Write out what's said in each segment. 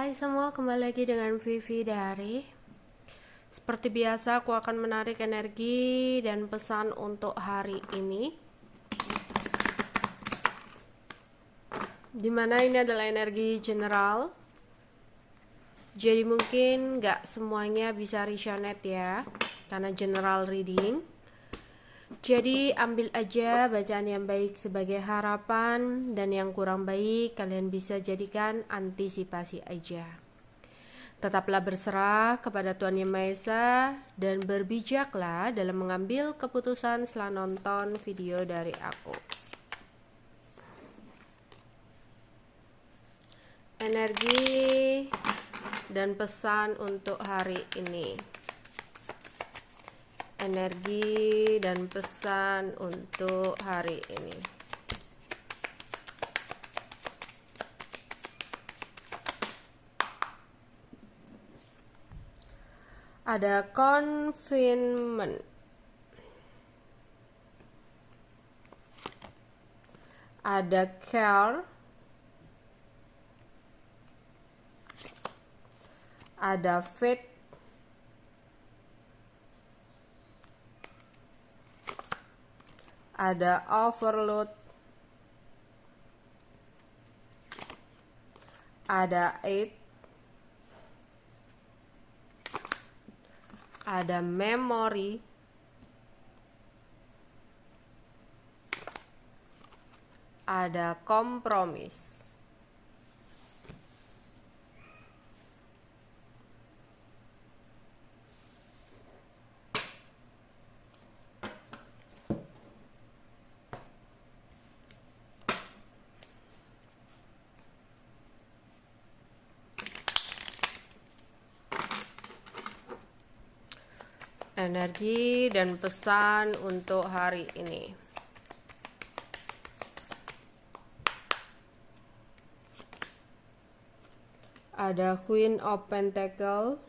Hai semua, kembali lagi dengan Vivi Dari. Seperti biasa, aku akan menarik energi dan pesan untuk hari ini, dimana ini adalah energi general. Jadi mungkin gak semuanya bisa resonate ya, karena general reading. Jadi ambil aja bacaan yang baik sebagai harapan, dan yang kurang baik kalian bisa jadikan antisipasi aja. Tetaplah berserah kepada Tuhan Yang Maha Esa dan berbijaklah dalam mengambil keputusan setelah nonton video dari aku. Energi dan pesan untuk hari ini. Energi dan pesan untuk hari ini. Ada confinement, ada care, ada faith, ada overload, ada aid, ada memory, ada kompromis. Energi dan pesan untuk hari ini. Ada Queen of Pentacle,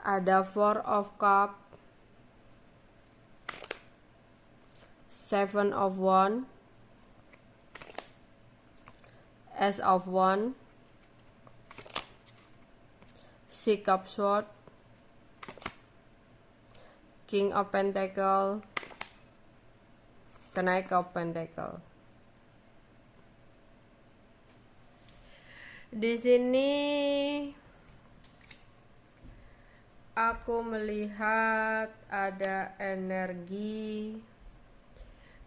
ada Four of Cup, Seven of Wands, Ace of Wands, Six of Swords, King of Pentacle, Knight of Pentacle. Di sini aku melihat ada energi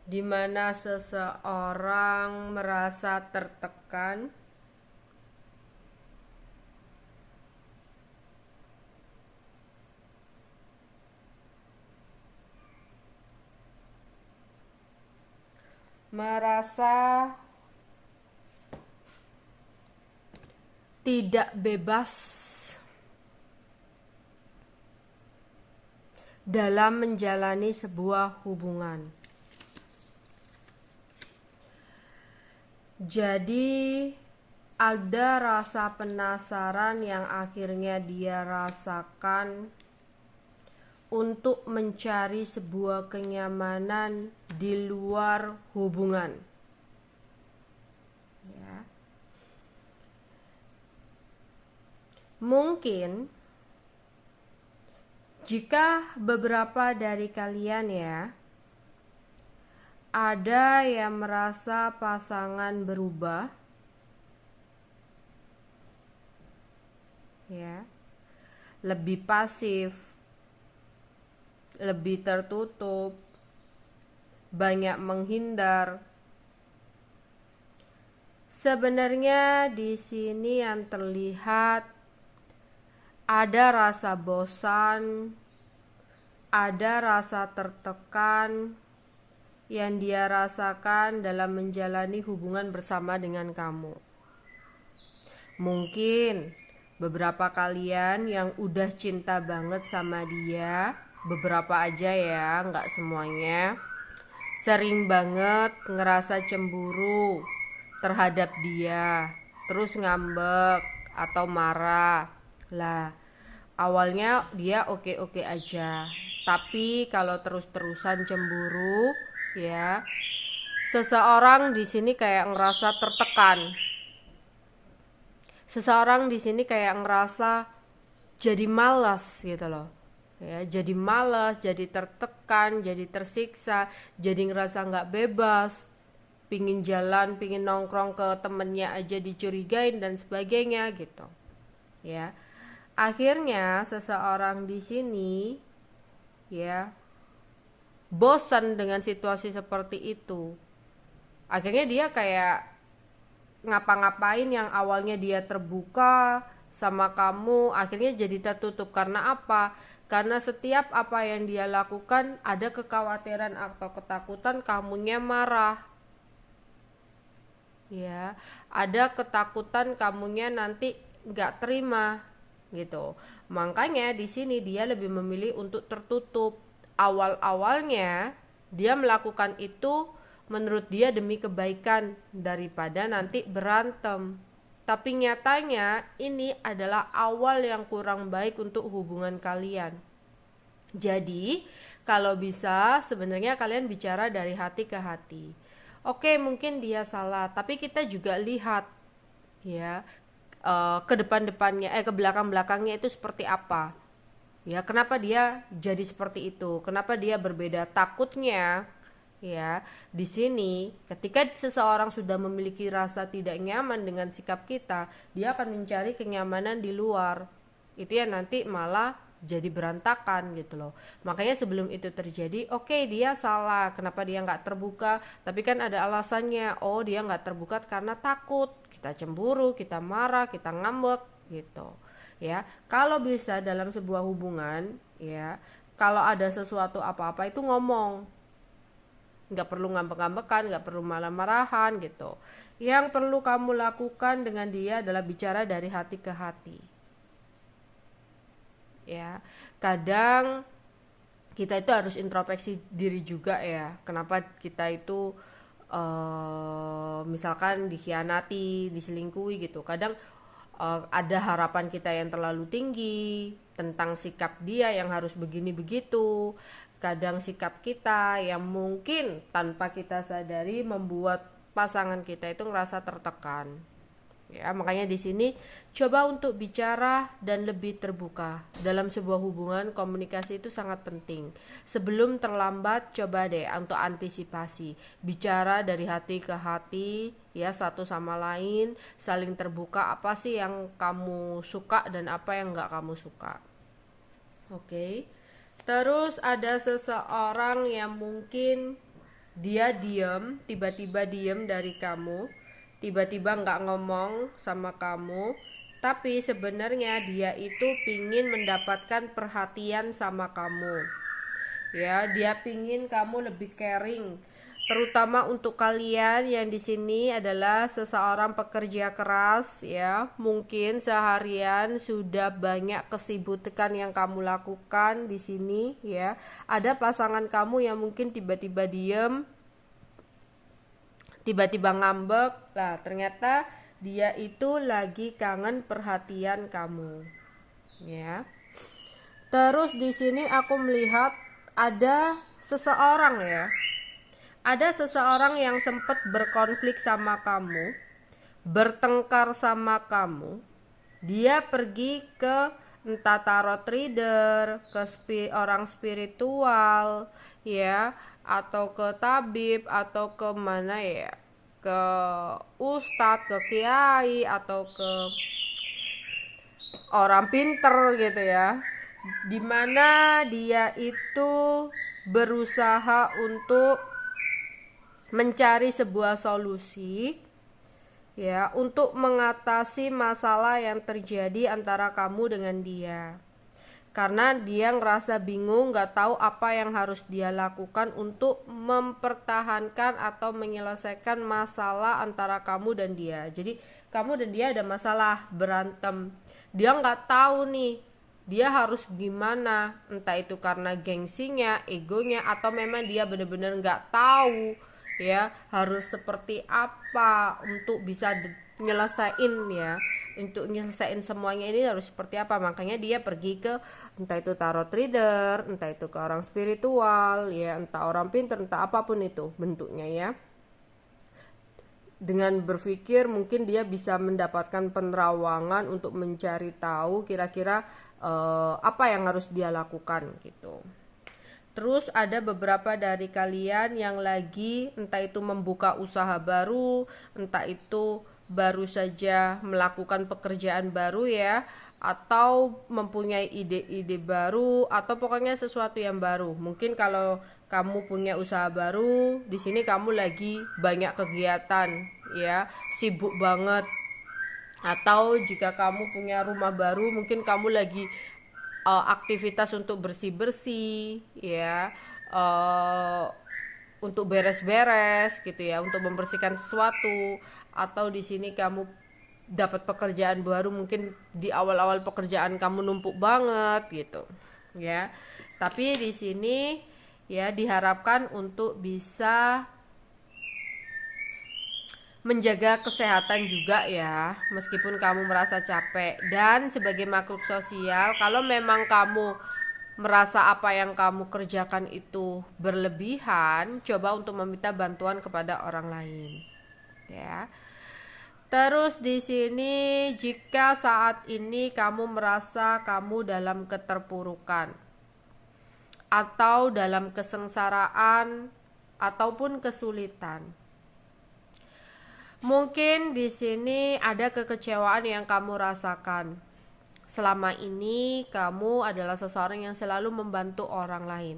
di mana seseorang merasa tertekan, merasa tidak bebas dalam menjalani sebuah hubungan. Jadi ada rasa penasaran yang akhirnya dia rasakan untuk mencari sebuah kenyamanan di luar hubungan. Ya. Mungkin jika beberapa dari kalian ya, ada yang merasa pasangan berubah, ya, lebih pasif, lebih tertutup, banyak menghindar. Sebenarnya di sini yang terlihat ada rasa bosan, ada rasa tertekan yang dia rasakan dalam menjalani hubungan bersama dengan kamu. Mungkin beberapa kalian yang udah cinta banget sama dia, beberapa aja ya, nggak semuanya, sering banget ngerasa cemburu terhadap dia, terus ngambek atau marah. Lah, awalnya dia oke-oke aja, tapi kalau terus-terusan cemburu, ya, seseorang di sini kayak ngerasa tertekan. seseorang di sini kayak ngerasa jadi malas gitu loh. Ya, jadi malas, jadi tertekan, jadi tersiksa, jadi ngerasa nggak bebas, pingin jalan, pingin nongkrong ke temennya aja dicurigain dan sebagainya gitu. Ya, akhirnya seseorang di sini ya bosan dengan situasi seperti itu. Akhirnya dia kayak ngapa-ngapain yang awalnya dia terbuka sama kamu akhirnya jadi tertutup. Karena apa? Karena setiap apa yang dia lakukan ada kekhawatiran atau ketakutan kamunya marah. Ya, ada ketakutan kamunya nanti nggak terima gitu. Makanya di sini dia lebih memilih untuk tertutup. Awal-awalnya dia melakukan itu menurut dia demi kebaikan daripada nanti berantem. Tapi nyatanya ini adalah awal yang kurang baik untuk hubungan kalian. Jadi, kalau bisa sebenarnya kalian bicara dari hati ke hati. Oke, mungkin dia salah, tapi kita juga lihat ya ke depan-depannya ke belakang-belakangnya itu seperti apa. Ya, kenapa dia jadi seperti itu? Kenapa dia berbeda? Takutnya ya, di sini ketika seseorang sudah memiliki rasa tidak nyaman dengan sikap kita, dia akan mencari kenyamanan di luar. Itu ya nanti malah jadi berantakan gitu loh. Makanya sebelum itu terjadi, oke, dia salah. Kenapa dia nggak terbuka? Tapi kan ada alasannya. Oh, dia nggak terbuka karena takut. Kita cemburu, kita marah, kita ngambek gitu. Ya, kalau bisa dalam sebuah hubungan, ya, kalau ada sesuatu apa-apa itu ngomong, nggak perlu ngambek-ngambekan, nggak perlu marah-marahan gitu. Yang perlu kamu lakukan dengan dia adalah bicara dari hati ke hati. Ya, kadang kita itu harus introspeksi diri juga ya. Kenapa kita itu misalkan dikhianati, diselingkuhi gitu. Kadang ada harapan kita yang terlalu tinggi tentang sikap dia yang harus begini begitu. Kadang sikap kita yang mungkin tanpa kita sadari membuat pasangan kita itu ngerasa tertekan. Ya, makanya di sini coba untuk bicara dan lebih terbuka. Dalam sebuah hubungan, komunikasi itu sangat penting. Sebelum terlambat, coba deh untuk antisipasi. Bicara dari hati ke hati, ya, satu sama lain, saling terbuka apa sih yang kamu suka dan apa yang nggak kamu suka. Oke. Terus ada seseorang yang mungkin dia diam, tiba-tiba diam dari kamu, tiba-tiba nggak ngomong sama kamu, tapi sebenarnya dia itu pingin mendapatkan perhatian sama kamu. Ya, dia pingin kamu lebih caring. Terutama untuk kalian yang di sini adalah seseorang pekerja keras ya, mungkin seharian sudah banyak kesibukan yang kamu lakukan di sini ya. Ada pasangan kamu yang mungkin tiba-tiba diem, tiba-tiba ngambek. Lah, ternyata dia itu lagi kangen perhatian kamu. Ya. Terus di sini aku melihat ada seseorang ya. Ada seseorang yang sempat berkonflik sama kamu, bertengkar sama kamu. Dia pergi ke entah tarot reader, ke orang spiritual, ya, atau ke tabib, atau ke mana ya, ke ustadz, ke kiai, atau ke orang pinter gitu ya. Dimana dia itu berusaha untuk mencari sebuah solusi ya untuk mengatasi masalah yang terjadi antara kamu dengan dia. Karena dia ngerasa bingung, gak tahu apa yang harus dia lakukan untuk mempertahankan atau menyelesaikan masalah antara kamu dan dia. Jadi kamu dan dia ada masalah, berantem. Dia gak tahu nih dia harus gimana, entah itu karena gengsinya, egonya, atau memang dia benar-benar gak tahu ya harus seperti apa untuk bisa nyelesain ya, untuk nyelesain semuanya ini harus seperti apa. Makanya dia pergi ke entah itu tarot reader, entah itu ke orang spiritual ya, entah orang pintar, entah apapun itu bentuknya ya. dengan berpikir mungkin dia bisa mendapatkan penerawangan untuk mencari tahu kira-kira apa yang harus dia lakukan gitu. Terus ada beberapa dari kalian yang lagi entah itu membuka usaha baru, entah itu baru saja melakukan pekerjaan baru ya, atau mempunyai ide-ide baru, atau pokoknya sesuatu yang baru. Mungkin kalau kamu punya usaha baru, di sini kamu lagi banyak kegiatan ya, sibuk banget. Atau jika kamu punya rumah baru, mungkin kamu lagi aktivitas untuk bersih-bersih ya, untuk beres-beres gitu ya, untuk membersihkan sesuatu. Atau di sini kamu dapat pekerjaan baru, mungkin di awal-awal pekerjaan kamu numpuk banget gitu ya. Tapi di sini ya diharapkan untuk bisa menjaga kesehatan juga ya, meskipun kamu merasa capek. Dan sebagai makhluk sosial, kalau memang kamu merasa apa yang kamu kerjakan itu berlebihan, coba untuk meminta bantuan kepada orang lain ya. Terus di sini jika saat ini kamu merasa kamu dalam keterpurukan atau dalam kesengsaraan ataupun kesulitan, mungkin di sini ada kekecewaan yang kamu rasakan. Selama ini kamu adalah seseorang yang selalu membantu orang lain.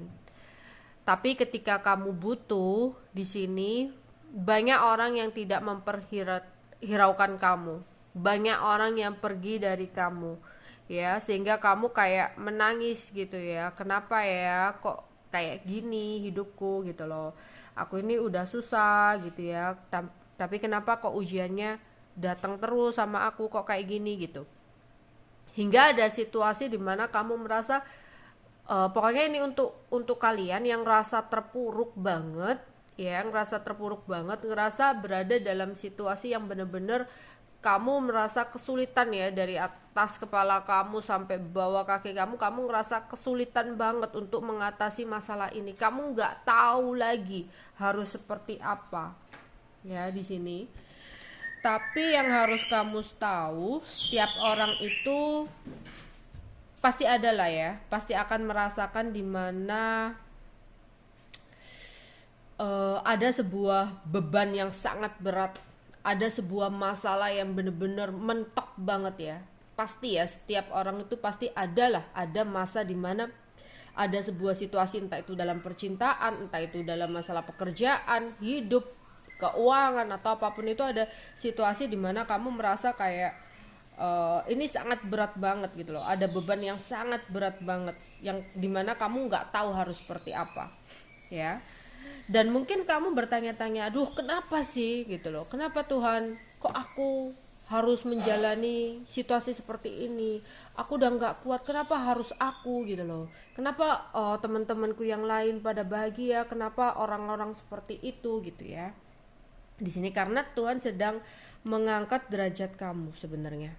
Tapi ketika kamu butuh, di sini banyak orang yang tidak memperhiraukan kamu. Banyak orang yang pergi dari kamu. Ya, sehingga kamu kayak menangis gitu ya. Kenapa ya kok kayak gini hidupku gitu loh. Aku ini udah susah gitu ya. Tapi kenapa kok ujiannya datang terus sama aku, kok kayak gini gitu. Hingga ada situasi dimana kamu merasa pokoknya ini untuk kalian yang ngerasa terpuruk banget ya, ngerasa terpuruk banget, ngerasa berada dalam situasi yang benar-benar kamu merasa kesulitan ya, dari atas kepala kamu sampai bawah kaki kamu ngerasa kesulitan banget untuk mengatasi masalah ini. Kamu nggak tahu lagi harus seperti apa ya di sini. Tapi yang harus kamu tahu, setiap orang itu pasti ada lah ya, pasti akan merasakan dimana ada sebuah beban yang sangat berat, ada sebuah masalah yang benar-benar mentok banget ya. Pasti ya, setiap orang itu pasti ada masa dimana ada sebuah situasi, entah itu dalam percintaan, entah itu dalam masalah pekerjaan, hidup, keuangan, atau apapun itu, ada situasi dimana kamu merasa kayak ini sangat berat banget gitu loh, ada beban yang sangat berat banget yang dimana kamu nggak tahu harus seperti apa ya. Dan mungkin kamu bertanya-tanya, aduh kenapa sih gitu loh, kenapa Tuhan kok aku harus menjalani situasi seperti ini, aku udah nggak kuat, kenapa harus aku gitu loh, kenapa teman-temanku yang lain pada bahagia, kenapa orang-orang seperti itu gitu ya. Di sini karena Tuhan sedang mengangkat derajat kamu sebenarnya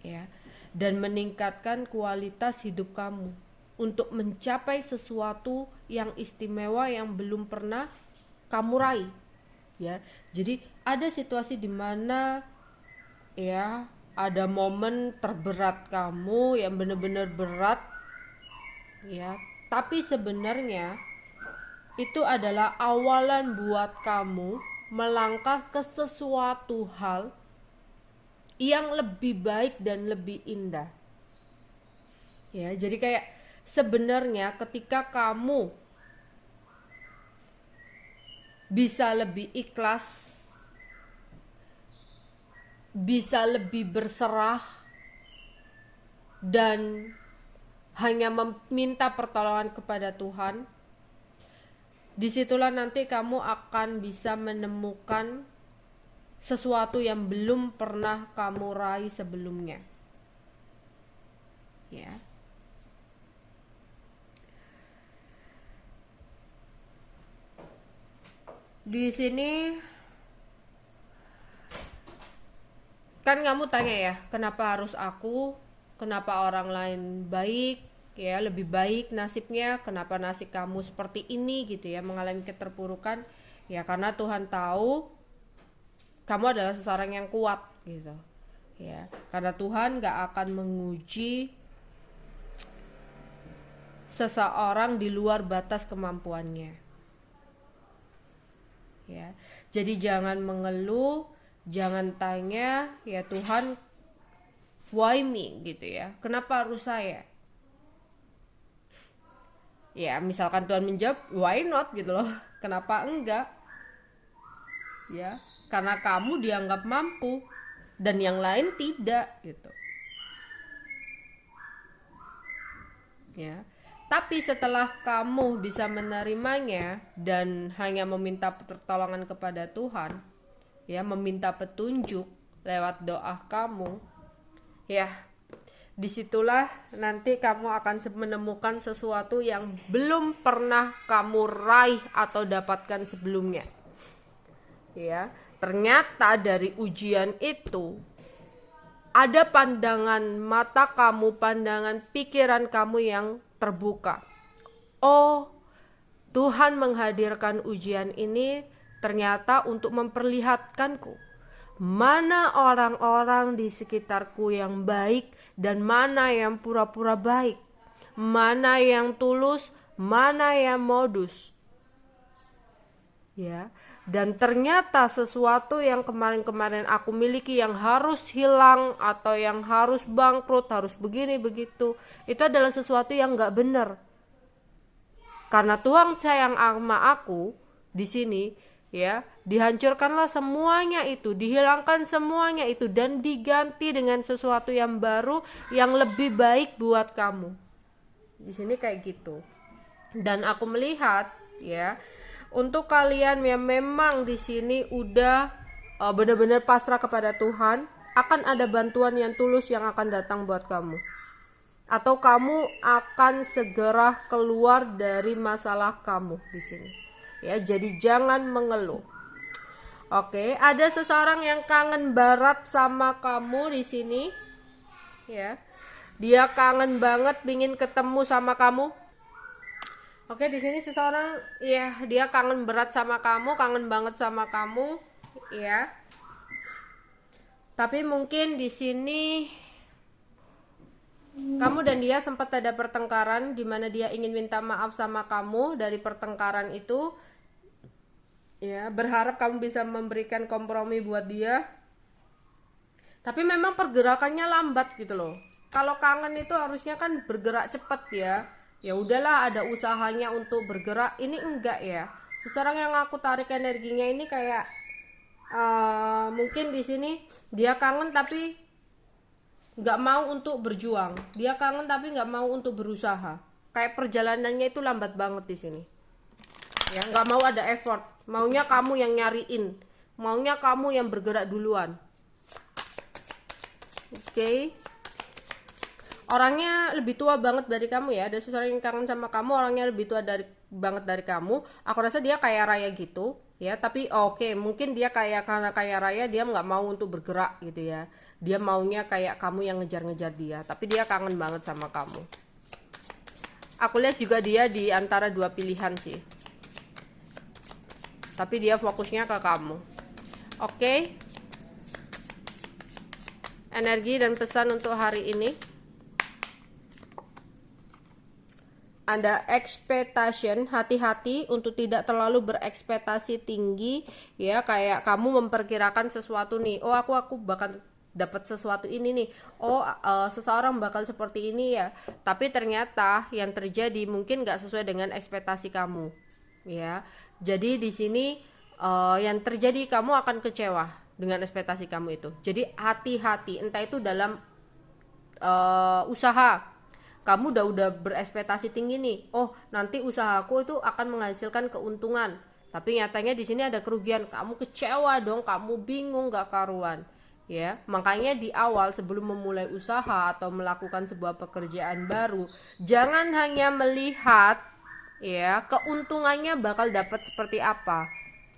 ya, dan meningkatkan kualitas hidup kamu untuk mencapai sesuatu yang istimewa yang belum pernah kamu raih ya. Jadi ada situasi di mana ya, ada momen terberat kamu yang benar-benar berat ya, tapi sebenarnya itu adalah awalan buat kamu melangkah ke sesuatu hal yang lebih baik dan lebih indah ya. Jadi kayak sebenarnya ketika kamu bisa lebih ikhlas, bisa lebih berserah, dan hanya meminta pertolongan kepada Tuhan, disitulah nanti kamu akan bisa menemukan sesuatu yang belum pernah kamu raih sebelumnya ya. Di sini kan kamu tanya ya, kenapa harus aku, kenapa orang lain baik ya, lebih baik nasibnya, kenapa nasib kamu seperti ini gitu ya, mengalami keterpurukan ya. Karena Tuhan tahu kamu adalah seseorang yang kuat gitu ya, karena Tuhan gak akan menguji seseorang di luar batas kemampuannya ya. Jadi jangan mengeluh, jangan tanya ya Tuhan why me gitu ya, kenapa harus saya ya. Misalkan Tuhan menjawab why not gitu loh, kenapa enggak ya, karena kamu dianggap mampu dan yang lain tidak gitu ya. Tapi setelah kamu bisa menerimanya dan hanya meminta pertolongan kepada Tuhan ya, meminta petunjuk lewat doa kamu ya, disitulah nanti kamu akan menemukan sesuatu yang belum pernah kamu raih atau dapatkan sebelumnya ya. Ternyata dari ujian itu ada pandangan mata kamu, pandangan pikiran kamu yang terbuka. Oh, Tuhan menghadirkan ujian ini ternyata untuk memperlihatkanku mana orang-orang di sekitarku yang baik dan mana yang pura-pura baik, mana yang tulus, mana yang modus ya. Dan ternyata sesuatu yang kemarin-kemarin aku miliki yang harus hilang atau yang harus bangkrut, harus begini begitu, itu adalah sesuatu yang gak benar. Karena Tuhan sayang sama aku di sini ya, dihancurkanlah semuanya itu, dihilangkan semuanya itu dan diganti dengan sesuatu yang baru yang lebih baik buat kamu. Di sini kayak gitu. Dan aku melihat ya, untuk kalian yang memang di sini udah benar-benar pasrah kepada Tuhan, akan ada bantuan yang tulus yang akan datang buat kamu. Atau kamu akan segera keluar dari masalah kamu di sini. Ya, jadi jangan mengeluh. Oke, ada seseorang yang kangen barat sama kamu di sini. Ya. Dia kangen banget pingin ketemu sama kamu. Oke, di sini seseorang ya, dia kangen berat sama kamu, kangen banget sama kamu, ya. Tapi mungkin di sini kamu dan dia sempat ada pertengkaran di mana dia ingin minta maaf sama kamu dari pertengkaran itu. Ya, berharap kamu bisa memberikan kompromi buat dia. Tapi memang pergerakannya lambat gitu loh. Kalau kangen itu harusnya kan bergerak cepat ya. Ya udahlah, ada usahanya untuk bergerak. Ini enggak ya. Seseorang yang aku tarik energinya ini kayak mungkin di sini dia kangen tapi nggak mau untuk berjuang. Dia kangen tapi nggak mau untuk berusaha. Kayak perjalanannya itu lambat banget di sini. Ya, nggak mau ada effort. Maunya kamu yang nyariin. Maunya kamu yang bergerak duluan. Oke. Orangnya lebih tua banget dari kamu ya. Ada seseorang yang kangen sama kamu, orangnya lebih tua banget dari kamu. Aku rasa dia kaya raya gitu ya. Tapi oke, mungkin dia karena kaya raya dia nggak mau untuk bergerak gitu ya. Dia maunya kayak kamu yang ngejar-ngejar dia. Tapi dia kangen banget sama kamu. Aku lihat juga dia di antara dua pilihan sih. Tapi dia fokusnya ke kamu. Oke. Energi dan pesan untuk hari ini. Ada expectation, hati-hati untuk tidak terlalu berekspektasi tinggi ya, kayak kamu memperkirakan sesuatu nih, oh aku bakal dapat sesuatu ini nih, oh seseorang bakal seperti ini ya, tapi ternyata yang terjadi mungkin gak sesuai dengan ekspektasi kamu ya. Jadi di sini yang terjadi kamu akan kecewa dengan ekspektasi kamu itu. Jadi hati-hati, entah itu dalam usaha. Kamu udah berekspektasi tinggi nih. Oh, nanti usahaku itu akan menghasilkan keuntungan. Tapi nyatanya di sini ada kerugian. Kamu kecewa dong, kamu bingung, gak karuan. Ya, makanya di awal sebelum memulai usaha atau melakukan sebuah pekerjaan baru, jangan hanya melihat ya keuntungannya bakal dapat seperti apa.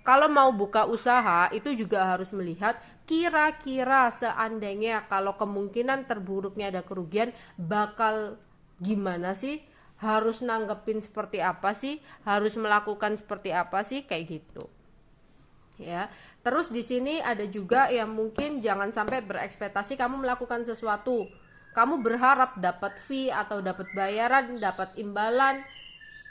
Kalau mau buka usaha itu juga harus melihat kira-kira seandainya kalau kemungkinan terburuknya ada kerugian bakal gimana sih, harus nanggepin seperti apa sih, harus melakukan seperti apa sih, kayak gitu ya. Terus di sini ada juga yang mungkin jangan sampai berekspektasi kamu melakukan sesuatu, kamu berharap dapat fee atau dapat bayaran, dapat imbalan,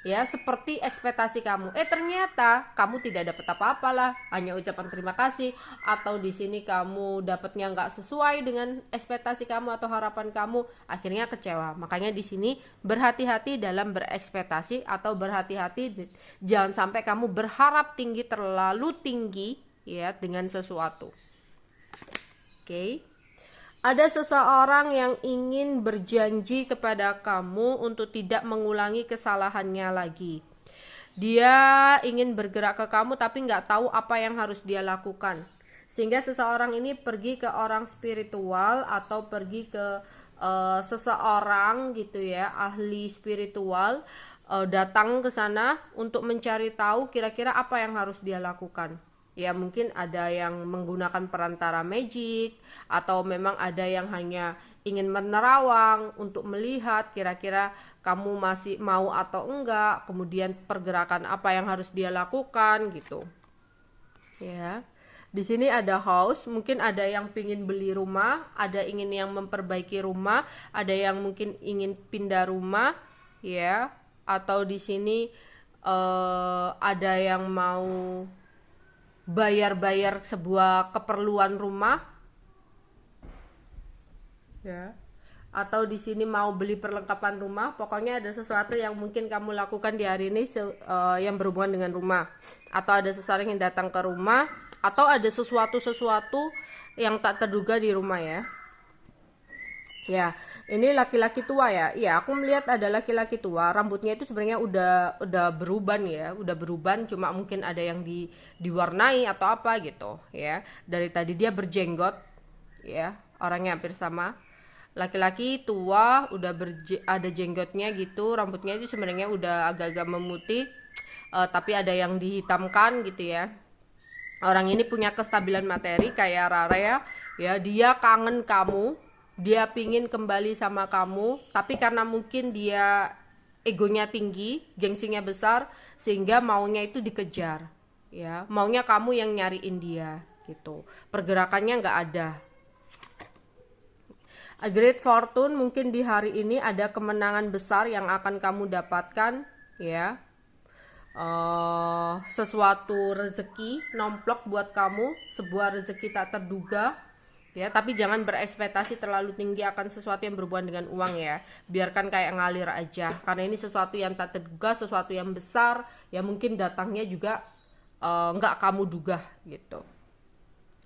ya seperti ekspektasi kamu. Ternyata kamu tidak dapat apa-apalah, hanya ucapan terima kasih, atau di sini kamu dapatnya nggak sesuai dengan ekspektasi kamu atau harapan kamu, akhirnya kecewa. Makanya di sini berhati-hati dalam berekspektasi, atau berhati-hati jangan sampai kamu berharap tinggi, terlalu tinggi ya dengan sesuatu. Oke. Ada seseorang yang ingin berjanji kepada kamu untuk tidak mengulangi kesalahannya lagi. Dia ingin bergerak ke kamu tapi nggak tahu apa yang harus dia lakukan. Sehingga seseorang ini pergi ke orang spiritual atau pergi ke seseorang gitu ya, ahli spiritual, datang ke sana untuk mencari tahu kira-kira apa yang harus dia lakukan. Ya mungkin ada yang menggunakan perantara magic, atau memang ada yang hanya ingin menerawang untuk melihat kira-kira kamu masih mau atau enggak, kemudian pergerakan apa yang harus dia lakukan gitu. Ya. Di sini ada house, mungkin ada yang ingin beli rumah, ada ingin yang memperbaiki rumah, ada yang mungkin ingin pindah rumah, ya. Atau di sini ada yang mau bayar sebuah keperluan rumah, ya. Atau di sini mau beli perlengkapan rumah. Pokoknya ada sesuatu yang mungkin kamu lakukan di hari ini yang berhubungan dengan rumah, atau ada seseorang yang datang ke rumah, atau ada sesuatu yang tak terduga di rumah ya. Ya, ini laki-laki tua ya. Iya, aku melihat ada laki-laki tua, rambutnya itu sebenarnya udah beruban ya, udah beruban, cuma mungkin ada yang diwarnai atau apa gitu ya. Dari tadi dia berjenggot ya, orangnya hampir sama. Laki-laki tua udah ada jenggotnya gitu, rambutnya itu sebenarnya udah agak-agak memutih, tapi ada yang dihitamkan gitu ya. Orang ini punya kestabilan materi kayak Rara ya, dia kangen kamu. Dia pingin kembali sama kamu, tapi karena mungkin dia egonya tinggi, gengsinya besar, sehingga maunya itu dikejar, ya. Maunya kamu yang nyariin dia, gitu. Pergerakannya nggak ada. A great fortune, mungkin di hari ini ada kemenangan besar yang akan kamu dapatkan, ya. Sesuatu rezeki nomplok buat kamu, sebuah rezeki tak terduga. Ya, tapi jangan berekspektasi terlalu tinggi akan sesuatu yang berhubungan dengan uang ya. Biarkan kayak ngalir aja. Karena ini sesuatu yang tak terduga, sesuatu yang besar, ya mungkin datangnya juga nggak kamu duga gitu.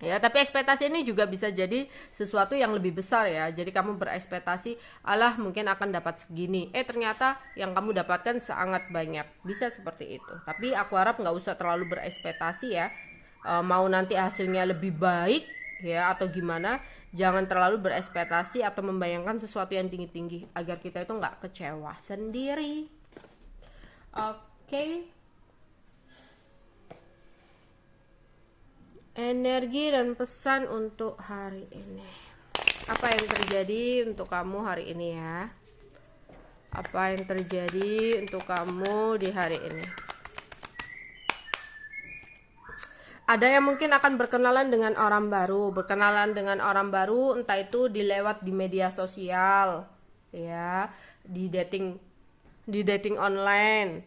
Ya, tapi ekspektasi ini juga bisa jadi sesuatu yang lebih besar ya. Jadi kamu berekspektasi, alah mungkin akan dapat segini. Ternyata yang kamu dapatkan sangat banyak. Bisa seperti itu. Tapi aku harap nggak usah terlalu berekspektasi ya. Mau nanti hasilnya lebih baik ya atau gimana, jangan terlalu berekspektasi atau membayangkan sesuatu yang tinggi-tinggi agar kita itu nggak kecewa sendiri. Oke. Energi dan pesan untuk hari ini. Apa yang terjadi untuk kamu hari ini ya? Apa yang terjadi untuk kamu di hari ini? Ada yang mungkin akan berkenalan dengan orang baru, entah itu dilewat di media sosial, ya, di dating online,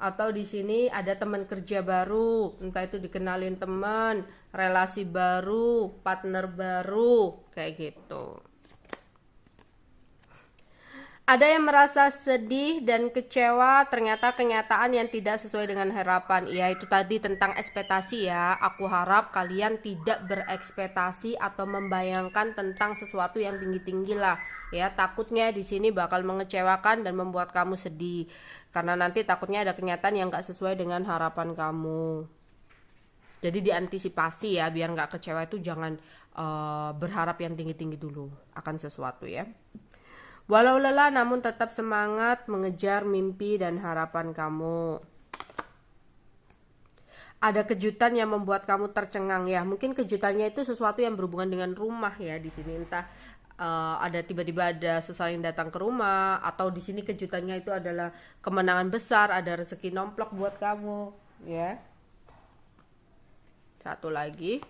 atau di sini ada teman kerja baru, entah itu dikenalin teman, relasi baru, partner baru, kayak gitu. Ada yang merasa sedih dan kecewa, ternyata kenyataan yang tidak sesuai dengan harapan. Ya, itu tadi tentang ekspektasi ya. Aku harap kalian tidak berekspektasi atau membayangkan tentang sesuatu yang tinggi-tinggi lah. Ya, takutnya di sini bakal mengecewakan dan membuat kamu sedih. Karena nanti takutnya ada kenyataan yang gak sesuai dengan harapan kamu. Jadi diantisipasi ya, biar gak kecewa itu jangan berharap yang tinggi-tinggi dulu akan sesuatu ya. Walau lelah namun tetap semangat mengejar mimpi dan harapan kamu. Ada kejutan yang membuat kamu tercengang ya. Mungkin kejutannya itu sesuatu yang berhubungan dengan rumah ya di sini. Entah ada tiba-tiba ada seseorang yang datang ke rumah, atau di sini kejutannya itu adalah kemenangan besar, ada rezeki nomplok buat kamu ya. Satu lagi.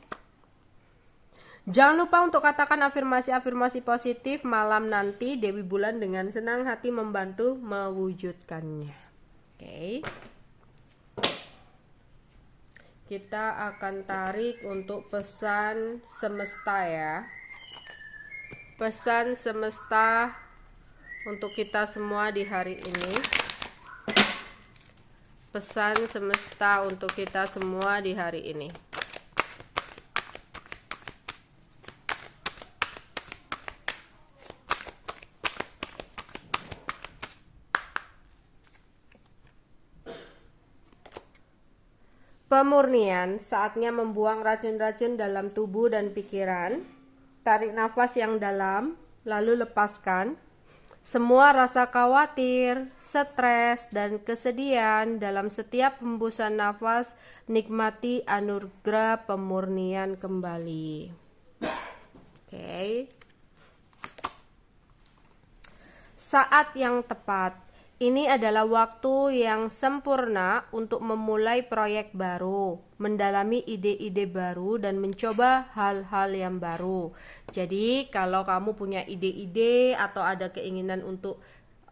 Jangan lupa untuk katakan afirmasi-afirmasi positif malam nanti. Dewi Bulan dengan senang hati membantu mewujudkannya. Oke. Kita akan tarik untuk pesan semesta ya. Pesan semesta untuk kita semua di hari ini. Pesan semesta untuk kita semua di hari ini. Pemurnian, saatnya membuang racun-racun dalam tubuh dan pikiran. Tarik nafas yang dalam, lalu lepaskan semua rasa khawatir, stres, dan kesedihan dalam setiap hembusan nafas. Nikmati anugerah pemurnian kembali. Oke. Saat yang tepat. Ini adalah waktu yang sempurna untuk memulai proyek baru, mendalami ide-ide baru, dan mencoba hal-hal yang baru. Jadi, kalau kamu punya ide-ide atau ada keinginan untuk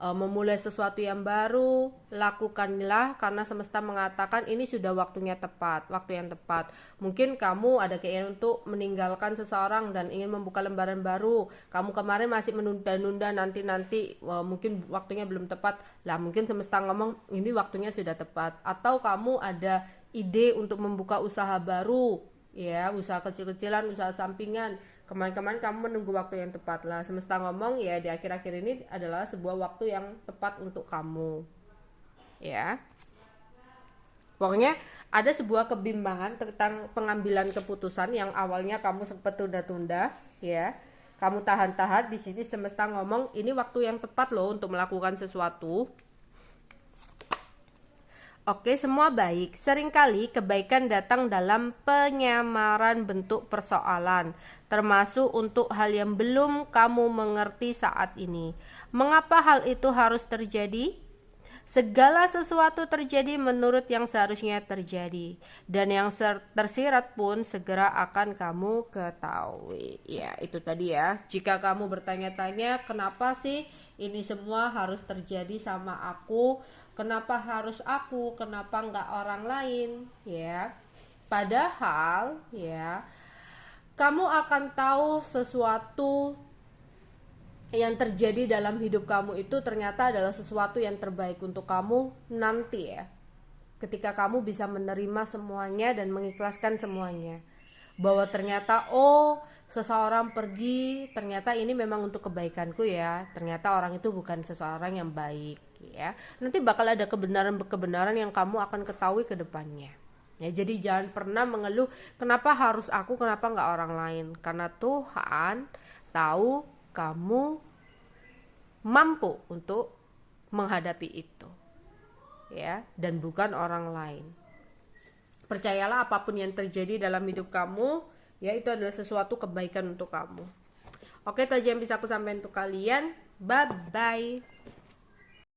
memulai sesuatu yang baru, lakukanlah karena semesta mengatakan ini sudah waktunya tepat, waktu yang tepat. Mungkin kamu ada keinginan untuk meninggalkan seseorang dan ingin membuka lembaran baru. Kamu kemarin masih menunda-nunda nanti, mungkin waktunya belum tepat. Lah mungkin semesta ngomong ini waktunya sudah tepat. Atau kamu ada ide untuk membuka usaha baru, ya, usaha kecil-kecilan, usaha sampingan. Kemarin-kemarin kamu menunggu waktu yang tepat lah. Semesta ngomong ya di akhir-akhir ini adalah sebuah waktu yang tepat untuk kamu. Ya. Pokoknya ada sebuah kebimbangan tentang pengambilan keputusan yang awalnya kamu sempat tunda-tunda, ya. Kamu tahan-tahan, di sini semesta ngomong ini waktu yang tepat loh untuk melakukan sesuatu. Oke, semua baik. Seringkali kebaikan datang dalam penyamaran bentuk persoalan, termasuk untuk hal yang belum kamu mengerti saat ini. Mengapa hal itu harus terjadi? Segala sesuatu terjadi menurut yang seharusnya terjadi, dan yang tersirat pun segera akan kamu ketahui. Ya, itu tadi ya. Jika kamu bertanya-tanya, kenapa sih ini semua harus terjadi sama aku? Kenapa harus aku? Kenapa nggak orang lain? Ya, padahal ya, kamu akan tahu sesuatu yang terjadi dalam hidup kamu itu ternyata adalah sesuatu yang terbaik untuk kamu nanti ya. Ketika kamu bisa menerima semuanya dan mengikhlaskan semuanya. Bahwa ternyata seseorang pergi, ternyata ini memang untuk kebaikanku ya. Ternyata orang itu bukan seseorang yang baik ya. Nanti bakal ada kebenaran-kebenaran yang kamu akan ketahui ke depannya. Ya, jadi jangan pernah mengeluh kenapa harus aku, kenapa nggak orang lain. Karena Tuhan tahu kamu mampu untuk menghadapi itu, ya, dan bukan orang lain. Percayalah apapun yang terjadi dalam hidup kamu, ya itu adalah sesuatu kebaikan untuk kamu. Oke, itu aja yang bisa aku sampaikan untuk kalian. Bye bye.